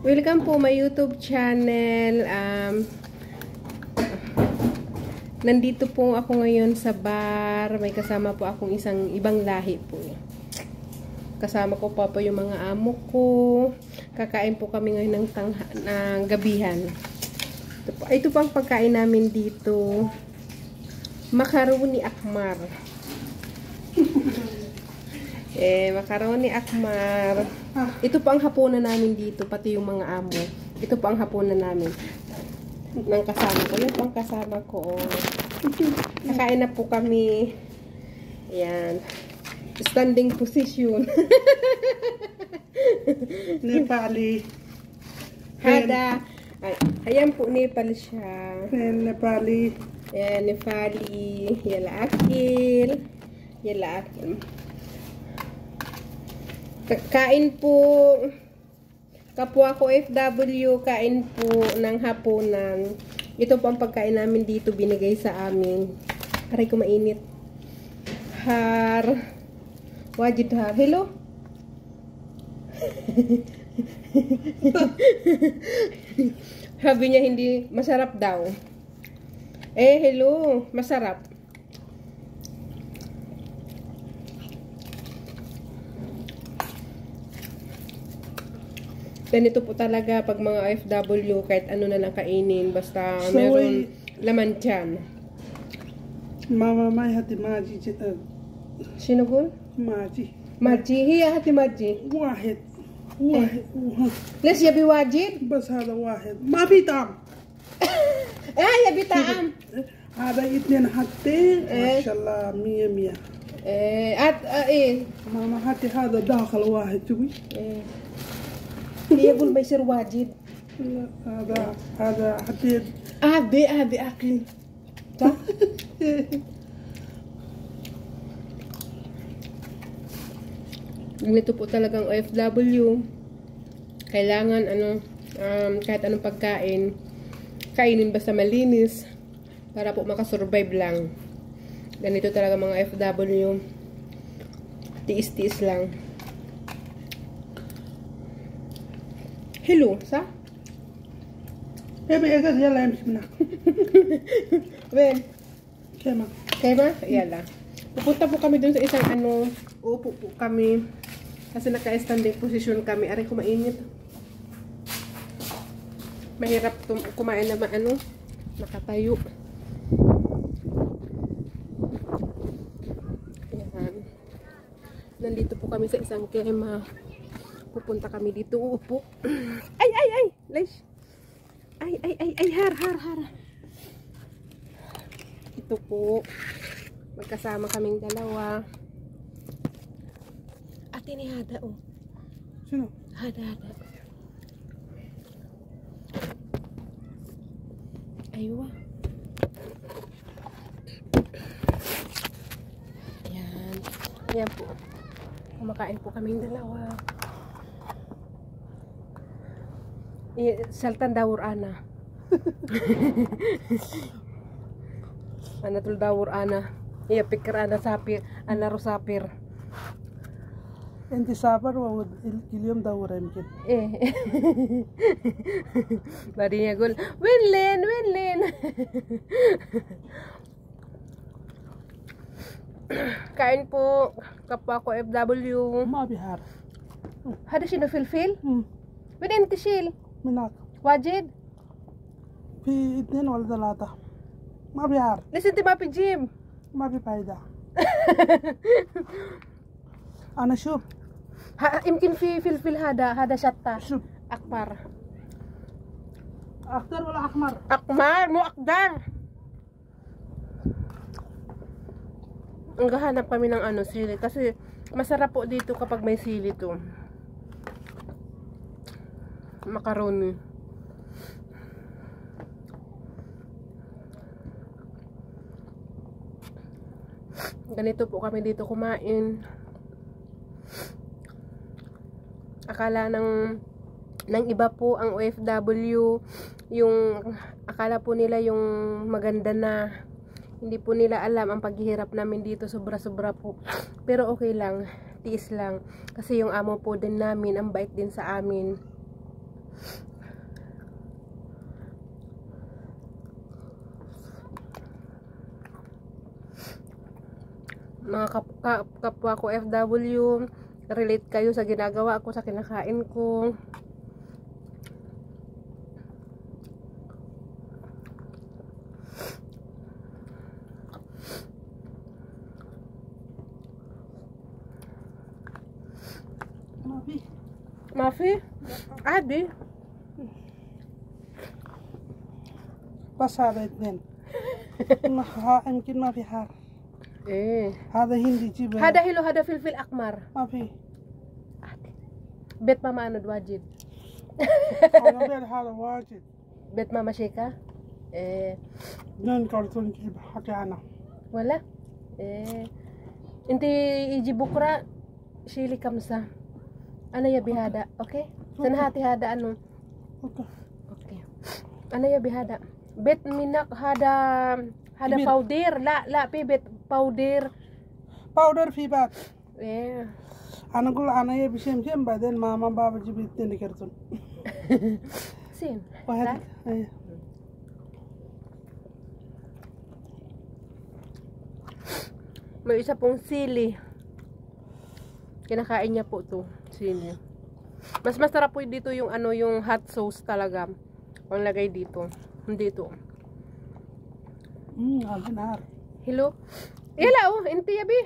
Welcome po my YouTube channel. Nandito po ako ngayon sa bar. May kasama po akong isang ibang lahi po. Kasama ko pa po yung mga amo ko. Kakain po kami ngayon ng gabihan. Ito po ang pagkain namin dito. Macaroni akmar. Macaroni akmar. Ito po ang hapunan namin dito, pati yung mga amo. Ito po ang hapunan namin. Ng kasama ko. Yan po ang kasama ko. Kakain na po kami. Ayan. Standing position. Nepali. Hada. Ayan po, Nepal siya. Nepali. Ayan, Nepali. Yala akil. Yala akil. Kain po. Kapwa ko FW, kain po ng hapunan. Ito po ang pagkain namin dito, binigay sa amin. Aray ko mainit. Har. Wajid har. Hello? Sabi niya hindi masarap daw. Hello. Masarap. Ganito po talaga pag mga OFW, kahit ano na lang kainin, basta meron laman dyan. Mama may hati maji. Sino gul? Maji. Maji. Hiya hati maji. واحد. ليش يبي واجد؟ بس هذا واحد ما في طعم. يبي طعم. هذا اثنين حطين ما شاء الله 100. ماما هاتي هذا داخل واحد شوي. يقول ما يصير واجد. لا هذا حطيت. أبي أكل. صح؟ Ganito po talagang OFW. Kailangan kahit anong pagkain, kainin basta malinis para po makasurvive lang. Ganito talaga mga OFW. Tiis-tiis lang. Hello, sa? يلا امشي من هناك. When? كما Yala. Pupunta po kami dun sa isang uupo po kami. Kasi naka-standing position kami. Aray, kumainit. Mahirap kumain naman nakatayo. Ayan. Nandito po kami sa isang kema. Pupunta kami dito, uupo. Ay! Lesh! Ay! Har! Ito po. Magkasama kaming dalawa. Ate ni Hada, oh. شنو؟ Hada. Aywa. Yan po. Kumakain po kaming dalawa. Saltan dawur ana. Ana tul dawur ana. Iya pikir ana sapir, ana rusapir. انت سافر واليوم دورة يمكن. Badinya gul, Winlin. Kain po kapwa ko FW. ما بيهار. Hada sino filfil? Win tishil. مناك Wajid. في 2 ولا 3 ما بيهار. Listen to Mapi Jim. ما في فايدة. أنا شوف يمكن في فلفل هذا شطة. شوف أكبر. أخضر ولا أحمر؟ Akmar, mo akdar. Naghahanap kami ng sili kasi masarap po dito kapag may sili to. Macaroni. Ganito po kami dito kumain. Akala ng iba po ang OFW, yung akala po nila yung maganda na. Hindi po nila alam ang paghihirap namin dito, sobra-sobra po. Pero okay lang. tiis lang. Kasi yung amo po din namin, ang bait din sa amin. Mga kapwa ko FW, relate kayo sa ginagawa ko, sa kinakain ko. Mafi? Adi? بس هذا اثنين يمكن ما في حار. ايه هذا هندي جيب. هذا حلو، هذا فلفل احمر. ما في. بيت ماما انا واجد. هذا واجد. بيت ماما شيكا. ايه اثنين كرتون جيب حكي عنه. ولا؟ ايه انت يجي بكره شيلي كمسة. انا يبي هذا، اوكي؟ سنهاتي هذا انه. اوكي. انا يبي هذا. بيت منك هذا باودير. لا في بيت باودير في بات. ايه انا اقول انا يبي شمشم بعدين ماما بابا جيب اثنين كرتون. سين واحد. ايه may isa pong sili. Kinakain niya po to, sili. Mas masarap po dito yung ano, yung hot sauce talaga. Ang lagay dito. Dito. النهار. Hello? يلا انت يبي؟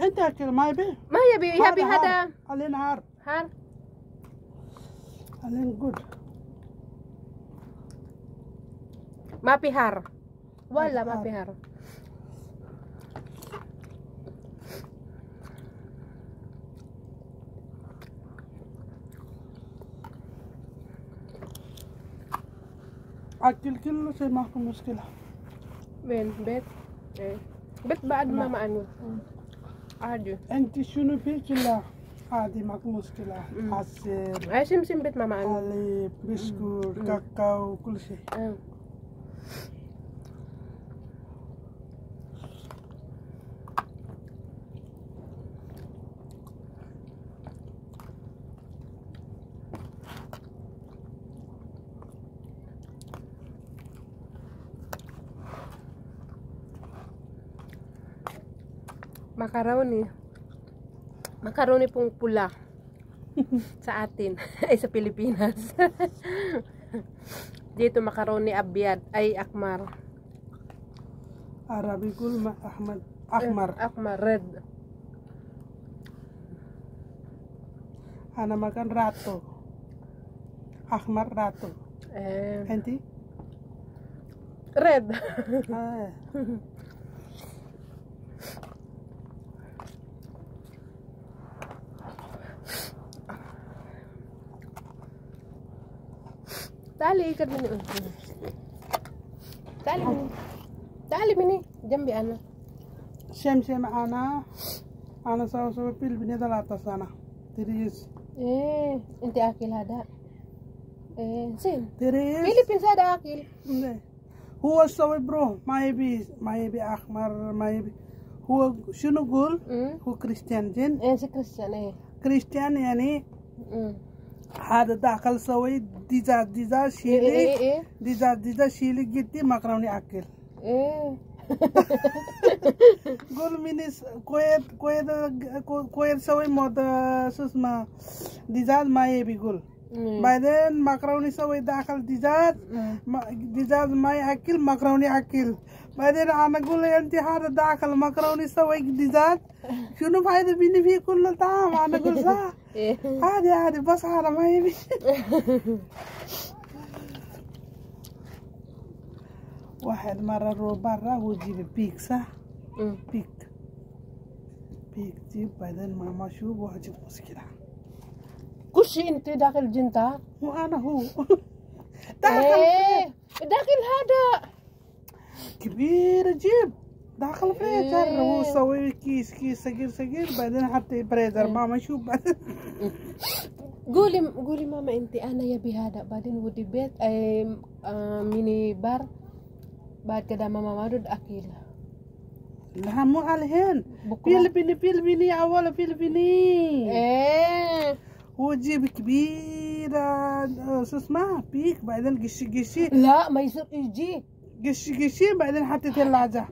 انت اكل ما يبي؟ ما يبي هذا. النهار. هار. جود. ما في هار. ولا ما في هار. أكل كله شيء ما في مشكلة. وين بيت؟ ايه بيت بعد ما أنو عادي. أنت شنو في كله عادي ما في مشكلة. عصير. ايش يمشي بيت ماما أنو؟ حليب، بسكوت، كاكاو، كل شيء. Macaroni pong pula sa atin ay sa Pilipinas. Dito macaroni abyad ay akmar. Arabi kul ahmar. Akmar red. Ana makan rato. Ahmar rato. Enti? Red. تعالي كده تعالي مني جنبي انا. شمشم انا سوى بني 3 سنة تريس. ايه انت اكل هذا. ايه زين تريس فيلبينز هذا اكل. هو سوي برو ما يبي احمر ما يبي. هو شنو قول؟ هو كريستيان جن. ايه كريستيان. ايه كريستيان يعني هذا داخل سوي ديزا شيلي. ديزا شيلي جدي مكروني اكل. ايه قول مينيس كويت سوي مود سوسما ديزا ما يبي قول. بعدين مكروني سوي داخل ديزا ما ياكل مكروني اكل. بعدين انا اقول انت هذا داخل مكروني سوي ديزا شنو فايدة بيني فيه كل الطعام. انا اقول صح عادي بس هذا ما يبي. واحد مرة رو برا هو جيب بيكسا. بيك جيب بعدين ماما شوف واجد مشكلة. كل شيء انت داخل جنتا. وانا هو داخل هذا كبير جيب داخل فريزر. هو سوي كيس صغير بعدين حتى فريزر. ماما شوف بعدين قولي ماما انت انا يبي هذا. بعدين ودي بيت ميني بار. بعد كده ماما مارد اكل. لا مو عليهن. فيلبيني اول فيلبيني. ايه هو جيب كبيرة سوسمة بيك بعدين قشي لا ما يصير يجي قشي بعدين حطي ثلاجة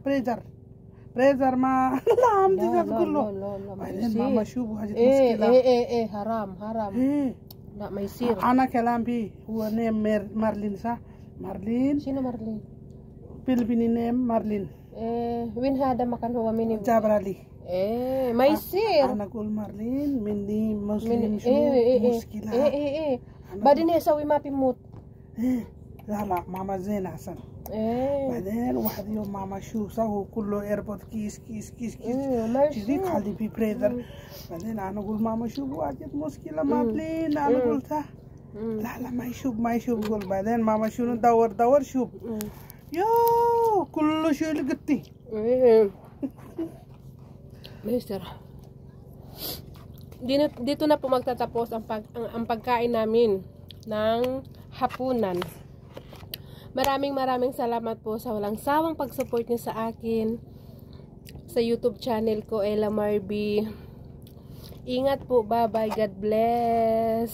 بريزر ما لا عم دجاج كله لا ما بعدين يصير. ماما شوفوا حاجة ايه مشكلة ايه حرام إيه. لا ما يصير. أنا كلام بي هو نيم مارلين صح مارلين شنو مارلين؟ فيلبيني نيم مارلين وين هذا مكان هو مني؟ جابر لي ما يصير. أنا أقول مارلين مني مسلم شو مشكلة بعدين يسوي ما بيموت. لا ماما زين أحسن بعدين واحد يوم ماما شو سووا كله ايربود كيس تريك خلي في بريدر بعدين انا اقول ماما شو واجد مشكله مارلين انا قلتها لا ما يشوف قول بعدين ماما شو ندور شوف يو كله شو اللي قلتي Mister, dito na po magtatapos ang pagkain namin ng hapunan. Maraming salamat po sa walang sawang pag-support niyo sa akin sa YouTube channel ko, Ella Marby. Ingat po, bye-bye. God bless.